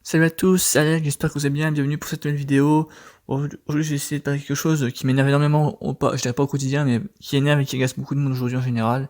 Salut à tous, c'est Alex, j'espère que vous allez bien, bienvenue pour cette nouvelle vidéo. Aujourd'hui je vais essayer de parler de quelque chose qui m'énerve énormément, je dirais pas au quotidien, mais qui énerve et qui agace beaucoup de monde aujourd'hui en général.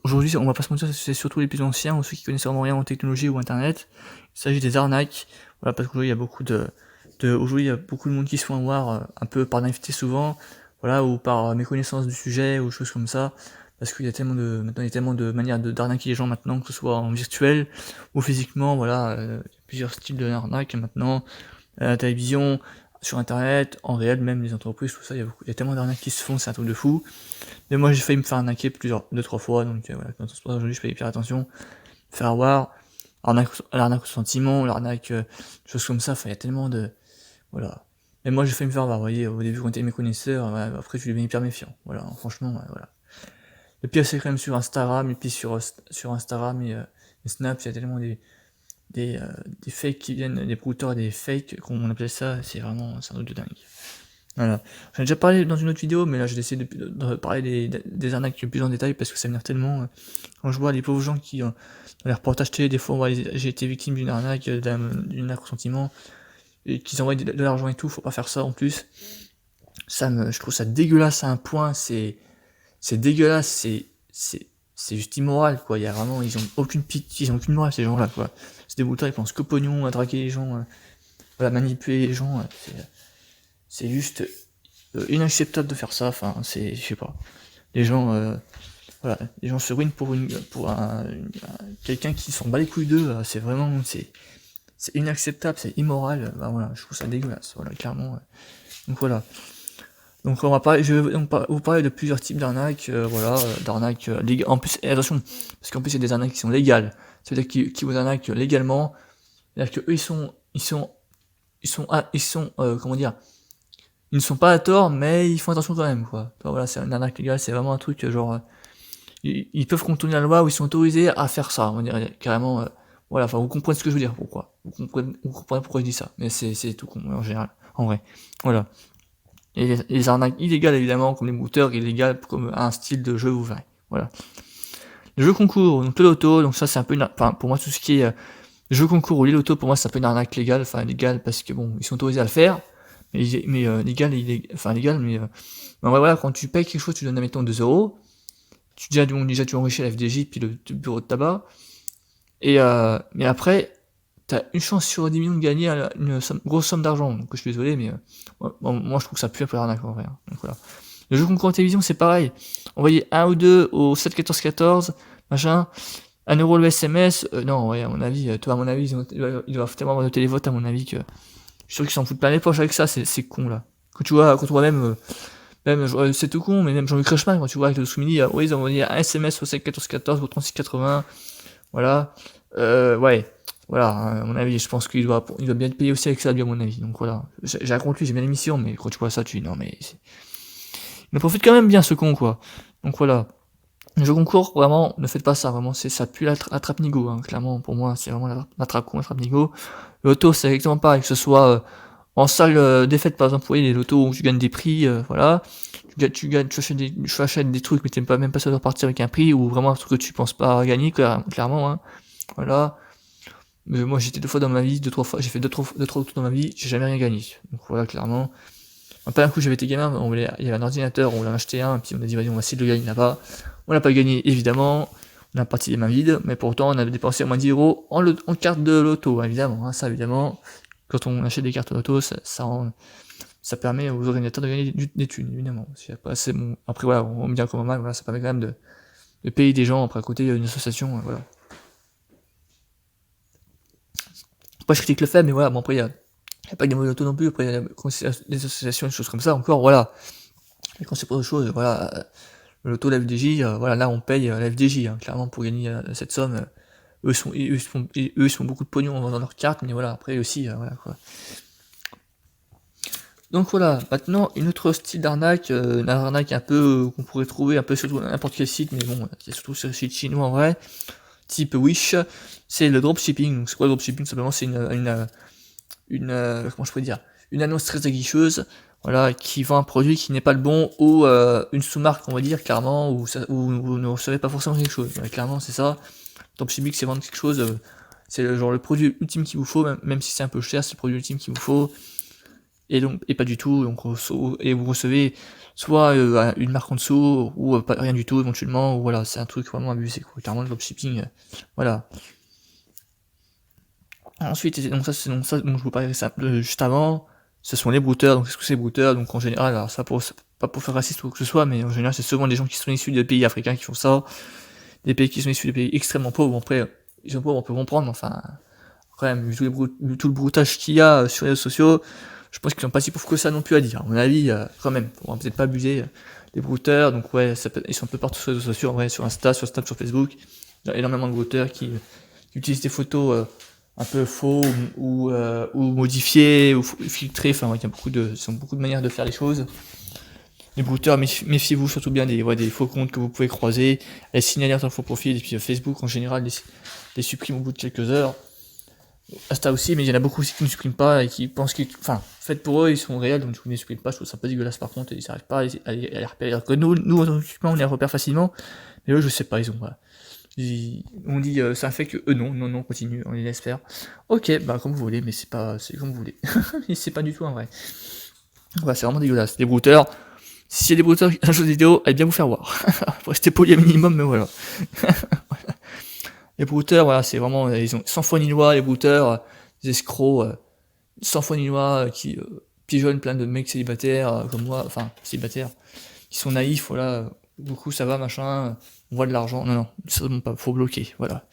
Aujourd'hui, on va pas se mentir, c'est surtout les plus anciens ou ceux qui connaissent vraiment rien en technologie ou internet. Il s'agit des arnaques, voilà, parce qu'aujourd'hui il y a aujourd'hui il y a beaucoup de monde qui se font avoir un peu par naïveté souvent, voilà, ou par méconnaissance du sujet ou choses comme ça. Parce qu'il y a maintenant il y a tellement de manières d'arnaquer les gens maintenant, que ce soit en virtuel ou physiquement, voilà, il y a plusieurs styles de arnaque maintenant, à la télévision, sur internet, en réel, même les entreprises, tout ça, il y a tellement d'arnaques qui se font, c'est un truc de fou. Mais moi j'ai failli me faire arnaquer deux, trois fois, donc voilà, quand on se passe aujourd'hui, je fais hyper attention, faire avoir, l'arnaque au sentiment, l'arnaque, choses comme ça, enfin il y a tellement de, voilà. Et moi j'ai failli me faire avoir, vous voyez, au début quand on était méconnaisseur, ouais, après je suis devenu hyper méfiant, voilà, franchement, ouais, voilà. Le pire c'est quand même sur Instagram, et puis sur Instagram et Snap, il y a tellement des, euh, des fakes qui viennent, des brouteurs et des fakes, comme on appelle ça, c'est un truc de dingue. Voilà. J'en ai déjà parlé dans une autre vidéo, mais là j'ai décidé de parler des arnaques plus en détail parce que ça m'énerve tellement. Quand je vois les pauvres gens qui, dans les reportages télé, des fois, j'ai été victime d'une arnaque, d'une arnaque au sentiment, et qu'ils envoient de l'argent et tout, faut pas faire ça en plus. Je trouve ça dégueulasse à un point, c'est dégueulasse, c'est juste immoral, quoi. Il y a vraiment, ils ont aucune pitié, ils ont aucune morale, ces gens-là, quoi. C'est des boutons, ils pensent que pognon, à traquer les gens, voilà, manipuler les gens, c'est juste inacceptable de faire ça, enfin, je sais pas. Les gens, voilà, les gens se ruinent quelqu'un qui s'en bat les couilles d'eux, c'est vraiment, c'est inacceptable, c'est immoral, bah voilà, je trouve ça dégueulasse, voilà, clairement. Donc voilà. Donc on va parler, je vais donc vous parler de plusieurs types d'arnaques, voilà, d'arnaques légales. En plus, attention, parce qu'en plus il y a des arnaques qui sont légales, c'est-à-dire qui vous arnaquent légalement, c'est-à-dire que eux ils sont, comment dire, ils ne sont pas à tort, mais ils font attention quand même, quoi. Enfin, voilà, c'est une arnaque légale, c'est vraiment un truc genre, ils peuvent contourner la loi ou ils sont autorisés à faire ça, on dirait carrément. Voilà, enfin vous comprenez ce que je veux dire, pourquoi. Vous comprenez pourquoi je dis ça, mais c'est tout con en général, en vrai. Voilà. Et les arnaques illégales évidemment, comme les mouteurs illégales, comme un style de jeu, vous verrez. Voilà. Le jeu concours, donc le loto, donc ça c'est un peu enfin pour moi tout ce qui est jeu concours ou les lotos, pour moi c'est un peu une arnaque légale, enfin légale parce que bon, ils sont autorisés à le faire, mais enfin légal, mais ouais, voilà, quand tu payes quelque chose, tu donnes admettons 2 euros, déjà tu enrichis la FDJ puis le bureau de tabac, mais après, t'as une chance sur 10 millions de gagner grosse somme d'argent, donc je suis désolé, mais moi je trouve que ça pue un peu l'arnaque en vrai, hein. Donc voilà. Le jeu concours en télévision, c'est pareil. Envoyer 1 ou 2 au 7 14 14, machin, 1 euro le SMS, non, ouais, à mon avis, toi, à mon avis, ils doivent tellement avoir de télévote, à mon avis, que je suis sûr qu'ils s'en foutent plein les poches avec ça, c'est con, là. Quand tu vois c'est tout con, mais même Jean-Luc Reichmann, quand tu vois avec le Soumini, ouais, ils ont envoyé un SMS au 7 14 14 au 36 80, voilà, ouais, voilà, à mon avis, je pense il doit bien être payé aussi avec ça, lui, à mon avis, donc voilà. J'ai un compte lui, j'ai bien l'émission, mais quand tu vois ça, tu dis, non, mais il en profite quand même bien, ce con, quoi. Donc voilà. Le jeu concours, vraiment, ne faites pas ça, vraiment, ça pue la trappe-nigo, hein, clairement, pour moi, c'est vraiment la trappe-con, la trappe-nigo. Le loto, c'est exactement pareil, que ce soit en salle défaite, par exemple, vous voyez, les lotos où tu gagnes des prix, voilà, tu achètes des trucs, mais t'es même pas sûr de repartir avec un prix, ou vraiment un truc que tu penses pas gagner, clairement, hein, voilà. Mais moi, j'étais 2 fois dans ma vie, 2 3 fois, j'ai fait 2 3 lotos dans ma vie, j'ai jamais rien gagné. Donc voilà, clairement. Pas un coup, j'avais été gamin, il y avait un ordinateur, on l'a acheté un, puis on a dit, vas-y, on va essayer de le gagner là-bas. On l'a pas gagné, évidemment. On a parti les mains vides, mais pourtant, on avait dépensé au moins 10 euros en carte de loto, hein, évidemment, hein, ça, évidemment. Quand on achète des cartes loto, ça permet aux organisateurs de gagner des thunes, évidemment. C'est bon. Après, voilà, on me dit comme mal, voilà, ça permet quand même de payer des gens, après, à côté, une association, voilà. Après, je critique le fait, mais voilà, bon, après, il y a pas que des mauvais loto non plus, après, il y a des associations, des choses comme ça, encore, voilà. Et quand c'est pour autre chose, voilà, le loto, la FDJ, voilà, là on paye la FDJ, hein, clairement pour gagner cette somme. Eux, ils font beaucoup de pognon en vendant leurs cartes, mais voilà, après aussi, voilà quoi. Donc voilà, maintenant une autre style d'arnaque, une arnaque un peu qu'on pourrait trouver un peu sur n'importe quel site, mais bon, c'est surtout sur les sites chinois en vrai, type Wish, c'est le dropshipping. Donc c'est quoi le dropshipping? Simplement c'est comment je pourrais dire, une annonce très aguicheuse, voilà, qui vend un produit qui n'est pas le bon, ou une sous-marque, on va dire, clairement, où vous ne recevez pas forcément quelque chose. Voilà, clairement, c'est ça. Dropshipping, c'est vendre quelque chose c'est le produit ultime qu'il vous faut, même si c'est un peu cher, c'est le produit ultime qu'il vous faut, et pas du tout, et vous recevez soit une marque en dessous, ou pas, rien du tout éventuellement, ou voilà, c'est un truc vraiment abusé, quoi. Clairement le dropshipping, voilà. Ensuite, donc je vous parlais ça juste avant, ce sont les brouteurs. Donc qu'est-ce que c'est les brouteurs? Donc en général, alors ça pas pour faire raciste ou quoi que ce soit, mais en général c'est souvent des gens qui sont issus des pays africains qui font ça, des pays qui sont issus des pays extrêmement pauvres. Après, ils sont pauvres, on peut comprendre, mais enfin, quand même, vu tout le broutage qu'il y a sur les réseaux sociaux, je pense qu'ils sont pas si pauvres que ça non plus à dire. À mon avis, quand même, on va peut-être pas abuser des brouteurs. Donc ouais, ils sont un peu partout sur les réseaux sociaux, en vrai, sur Insta, sur Snap, sur Facebook. Il y a énormément de brouteurs qui utilisent des photos un peu faux ou modifiés ou filtrés. Enfin, il y a beaucoup de manières de faire les choses. Les brouteurs, méfiez-vous surtout bien des faux comptes que vous pouvez croiser, les signaler dans faux profil, et puis Facebook en général les supprime au bout de quelques heures. Insta aussi, mais il y en a beaucoup aussi qui ne suppriment pas et qui pensent qu'ils. Enfin, fait pour eux, ils sont réels, donc du coup, ils ne suppriment pas. Je trouve ça un peu dégueulasse par contre, et ils n'arrivent pas à les repérer. Alors que nous, en tant qu'occupants, on les repère facilement, mais eux, je sais pas, ils ont. Voilà. On dit c'est un fait que eux non, continue, on les laisse faire. Ok, bah comme vous voulez, mais c'est comme vous voulez. Mais c'est pas du tout un vrai. Voilà, c'est vraiment dégueulasse. Les brouteurs, s'il y a des brouteurs qui font des vidéos, allez bien vous faire voir. Faut rester poli un minimum, mais voilà. Voilà. Les brouteurs, voilà, c'est vraiment, ils ont sans foi ni loi, les brouteurs, des escrocs, sans foi ni loi, qui pigeonnent plein de mecs célibataires, comme moi, enfin, célibataires, qui sont naïfs, voilà, beaucoup ça va, machin, on voit de l'argent, non, certainement pas, faut bloquer, voilà.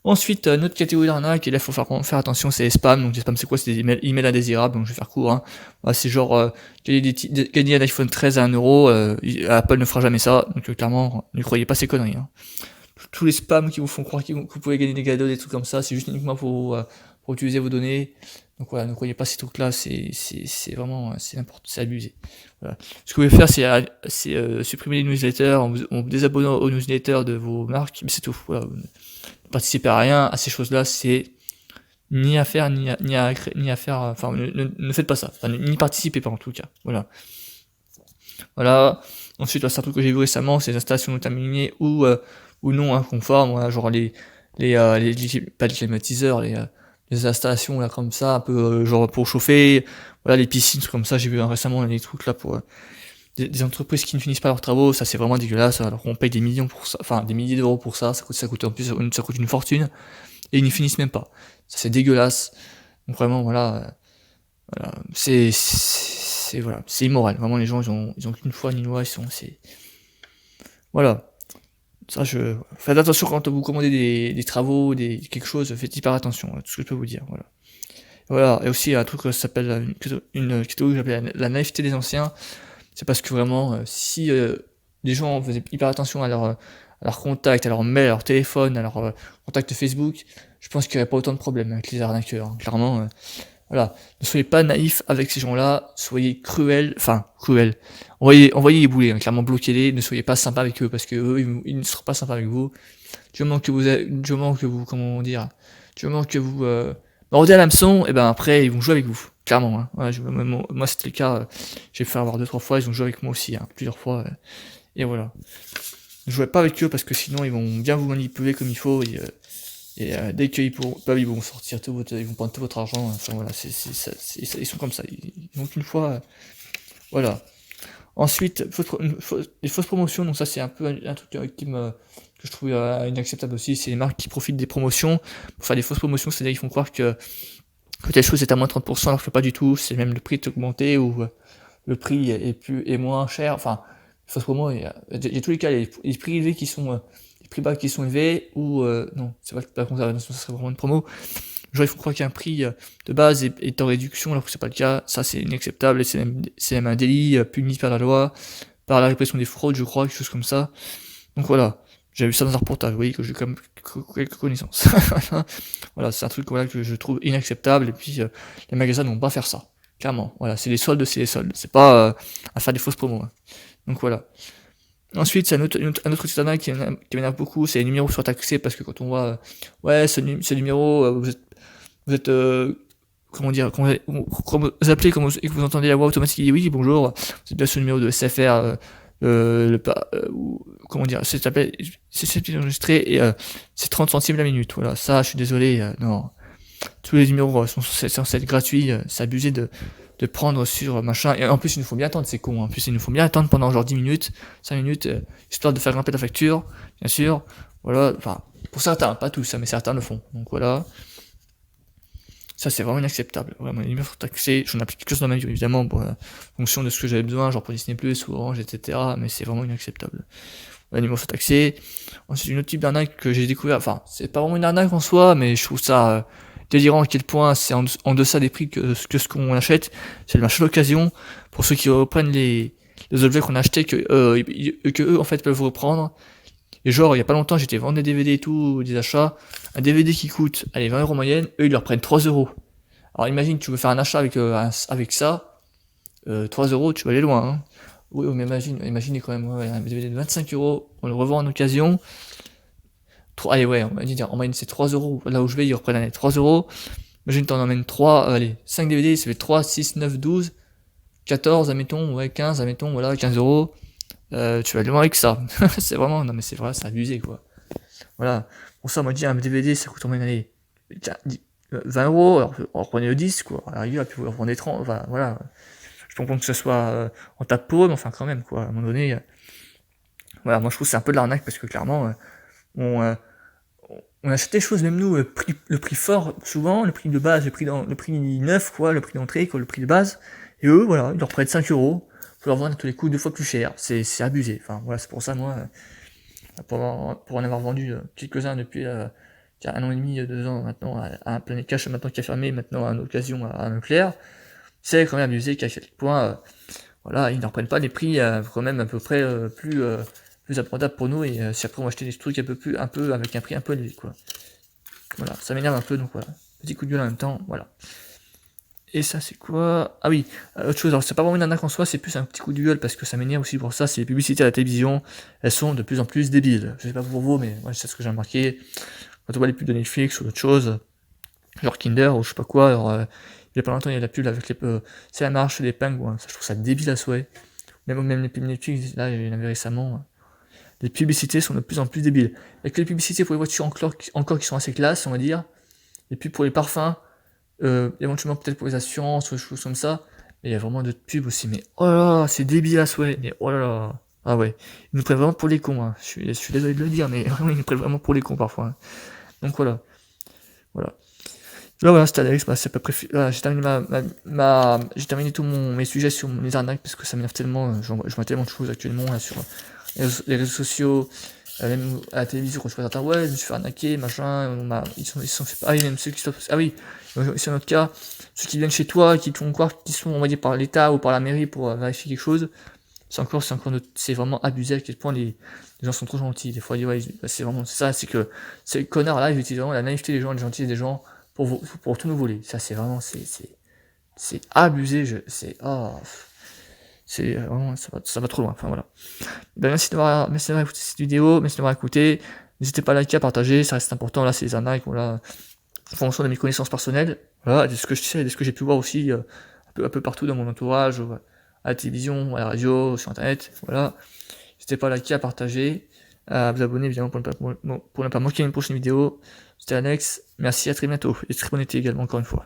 Ensuite, notre catégorie d'arnaque, et là, il faut faire attention, c'est les spams. Donc, les spams, c'est quoi? C'est des emails indésirables, donc je vais faire court, hein. Voilà, c'est genre, gagner un iPhone 13 à 1€, Apple ne fera jamais ça, donc clairement, ne croyez pas ces conneries, hein. Tous les spams qui vous font croire que vous pouvez gagner des cadeaux, des trucs comme ça, c'est juste uniquement pour utiliser vos données. Donc voilà, ne croyez pas ces trucs-là, c'est vraiment, c'est abusé. Voilà. Ce que vous pouvez faire, c'est supprimer les newsletters, en vous désabonnant aux newsletters de vos marques, mais c'est tout. Voilà. Ne participez à rien, à ces choses-là, c'est ni à faire, ni à faire, enfin, ne faites pas ça. Enfin, n'y participez pas en tout cas. Voilà. Voilà. Ensuite, là, c'est un truc que j'ai vu récemment, c'est les installations non terminées ou non inconformes, voilà, genre pas les climatiseurs, les installations là comme ça, un peu genre pour chauffer, voilà, les piscines, trucs comme ça, j'ai vu récemment les trucs là pour des entreprises qui ne finissent pas leurs travaux, ça c'est vraiment dégueulasse, alors qu'on paye des millions pour ça, enfin des milliers d'euros pour ça, ça coûte en plus, ça coûte une fortune, et ils n'y finissent même pas. Ça c'est dégueulasse. Donc vraiment voilà, voilà, c'est immoral. Vraiment les gens ils ont qu'une foi ni loi, voilà. Ça, faites attention quand vous commandez des travaux, quelque chose, faites hyper attention, tout ce que je peux vous dire, voilà. Voilà, et aussi un truc qui s'appelle une catégorie que j'appelle la naïveté des anciens, c'est parce que vraiment, si les gens faisaient hyper attention à leur contact, à leur mail, à leur téléphone, à leur contact Facebook, je pense qu'il n'y aurait pas autant de problèmes avec les arnaqueurs, hein. Clairement, voilà, ne soyez pas naïfs avec ces gens-là, soyez cruels, envoyez les boulets, hein, clairement bloquez-les, ne soyez pas sympa avec eux, parce que eux, ils ne seront pas sympas avec vous, du moment que vous, comment dire, du moment que vous mordez à l'hameçon, et ben après, ils vont jouer avec vous, clairement, hein. Voilà, moi c'était le cas, j'ai fait avoir 2-3 fois, ils ont joué avec moi aussi, hein, plusieurs fois, et voilà. Ne jouez pas avec eux, parce que sinon, ils vont bien vous manipuler comme il faut, et dès qu'ils ils vont sortir ils vont prendre tout votre argent. Enfin voilà, ils sont comme ça. Ils n'ont qu'une fois. Voilà. Ensuite, les fausses promotions. Donc ça, c'est un peu un truc que je trouve inacceptable aussi. C'est les marques qui profitent des promotions pour faire des fausses promotions. C'est-à-dire qu'ils font croire que telle chose est à moins 30%, alors que pas du tout. C'est même le prix est augmenté ou le prix est moins cher. Enfin, les fausses promos. Il y a tous les cas. Les prix élevés qui sont prix bas qui sont élevés, ou non, c'est pas le contraire, ça serait vraiment une promo. Genre il faut croire qu'un prix de base est en réduction alors que c'est pas le cas, ça c'est inacceptable et c'est même un délit puni par la loi, par la répression des fraudes, je crois, quelque chose comme ça. Donc voilà, j'ai vu ça dans un reportage, vous voyez que j'ai quand même quelques connaissances. Voilà, c'est un truc voilà, que je trouve inacceptable, et puis les magasins ne vont pas faire ça, clairement. Voilà, c'est les soldes, c'est pas à faire des fausses promos, hein. Donc voilà. Ensuite, c'est un autre site internet qui m'énerve beaucoup, c'est les numéros surtaxés, parce que quand on voit, ouais, ce numéro, vous êtes comment dire, quand vous appelez et que vous entendez la voix automatique qui dit oui, bonjour, vous êtes bien sur le numéro de SFR comment dire, c'est enregistré et c'est 30 centimes la minute. Voilà, ça, je suis désolé, non. Tous les numéros sont censés être gratuits, c'est abusé de prendre sur machin. Et en plus, il nous faut bien attendre, c'est con. En plus, il nous faut bien attendre pendant genre 10 minutes, 5 minutes, histoire de faire grimper la facture, bien sûr. Voilà, enfin, pour certains, pas tous, mais certains le font. Donc voilà. Ça, c'est vraiment inacceptable. Vraiment, les numéros taxés, j'en applique quelque chose dans ma vie, évidemment, pour, en fonction de ce que j'avais besoin, genre pour Disney+, ou Orange, etc. Mais c'est vraiment inacceptable. Les numéros sont taxés. Ensuite, une autre type d'arnaque que j'ai découvert, enfin, c'est pas vraiment une arnaque en soi, mais je trouve ça délirant à quel point c'est en deçà des prix que ce qu'on achète. C'est le marché d'occasion. Pour ceux qui reprennent les objets qu'on a achetés, que eux, en fait, peuvent reprendre. Et genre, il y a pas longtemps, j'étais vendre des DVD et tout, des achats. Un DVD qui coûte, allez, 20 € en moyenne, eux, ils leur prennent 3 €. Alors imagine, tu veux faire un achat avec ça, 3 €, tu vas aller loin, hein. Oui, mais imaginez quand même, ouais, un DVD de 25 €, on le revend en occasion. Allez, ouais, on va dire, en moyenne c'est 3 €, là où je vais, ils reprennent allez, 3 €. Imagine, t'en emmènes 3, allez, 5 DVD, ça fait 3, 6, 9, 12, 14, admettons, ouais, 15, admettons, voilà, 15 €. Tu vas aller loin avec ça. C'est vraiment, non mais c'est vrai, c'est abusé, quoi. Voilà. Pour ça, on m'a dit, un DVD, ça coûte en moyenne, allez, 20 €, alors reprenez le 10, quoi. À la rigueur, puis vous reprenez 30, enfin, voilà. Je comprends que ce soit en tas de paume, enfin, quand même, quoi. À un moment donné, voilà, moi je trouve que c'est un peu de l'arnaque parce que clairement, on achète des choses, même nous, le prix fort, souvent, le prix de base, le prix neuf, quoi, le prix d'entrée, quoi, le prix de base, et eux, voilà, ils leur prennent 5 €, pour leur vendre à tous les coups 2 fois plus cher, c'est abusé, enfin, voilà, c'est pour ça, moi, pour en avoir vendu quelques-uns depuis 1 an et demi, 2 ans maintenant, à un Planet Cash maintenant qui a fermé, maintenant à une occasion à Leclerc, c'est quand même abusé qu'à quel point, voilà, ils ne reprennent pas les prix quand même à peu près plus abordable pour nous, et si après on va acheter des trucs un peu avec un prix un peu élevé, quoi. Voilà, ça m'énerve un peu, donc voilà. Petit coup de gueule en même temps, voilà. Et ça, c'est quoi? Ah oui, autre chose, alors c'est pas vraiment une arnaque en soi, c'est plus un petit coup de gueule parce que ça m'énerve aussi pour ça, c'est les publicités à la télévision, elles sont de plus en plus débiles. Je sais pas pour vous, mais moi c'est ce que j'ai remarqué. Quand on voit les pubs de Netflix ou d'autres choses, genre Kinder ou je sais pas quoi, alors il y a pas longtemps il y a la pub avec c'est la marche des pingouins, ça je trouve ça débile à souhait. Même les pubs Netflix, là il y en avait récemment. Les publicités sont de plus en plus débiles. Avec les publicités pour les voitures encore qui sont assez classes, on va dire. Et puis pour les parfums, éventuellement peut-être pour les assurances ou des choses comme ça. Mais il y a vraiment d'autres pubs aussi. Mais oh là là, c'est débile à souhait. Mais oh là là. Ah ouais. Ils nous prennent vraiment pour les cons. Hein. Je suis désolé de le dire, mais vraiment, ils nous prennent vraiment pour les cons parfois. Hein. Donc voilà. Voilà. Là voilà, c'était Alex, bah, c'est à peu près. Voilà, j'ai terminé j'ai terminé tous mes sujets sur les arnaques parce que ça m'énerve tellement. Je vois tellement de choses actuellement là, sur les réseaux sociaux, même à la télévision quand je vois certains, ouais, je me suis fait arnaquer, machin, ils sont fait pareil, même ceux qui sont, ah oui, c'est notre cas, ceux qui viennent chez toi, qui te font croire qu'ils sont envoyés par l'État ou par la mairie pour vérifier quelque chose, c'est vraiment abusé à quel point les gens sont trop gentils, des fois, ouais, c'est vraiment ça, c'est que ces connards là, ils utilisent vraiment la naïveté des gens, la gentillesse des gens pour tout nous voler, ça c'est vraiment, c'est abusé, c'est vraiment, ça va trop loin, enfin voilà. Ben, merci d'avoir écouté cette vidéo, merci d'avoir écouté. N'hésitez pas à liker, à partager, ça reste important. Là, c'est les arnaques, voilà, en fonction de mes connaissances personnelles, voilà, de ce que je sais, de ce que j'ai pu voir aussi un peu partout dans mon entourage, à la télévision, à la radio, sur internet, voilà. N'hésitez pas à liker, à partager, à vous abonner évidemment pour ne pas manquer une prochaine vidéo. C'était Alex, merci, à très bientôt, et très bonne été également encore une fois.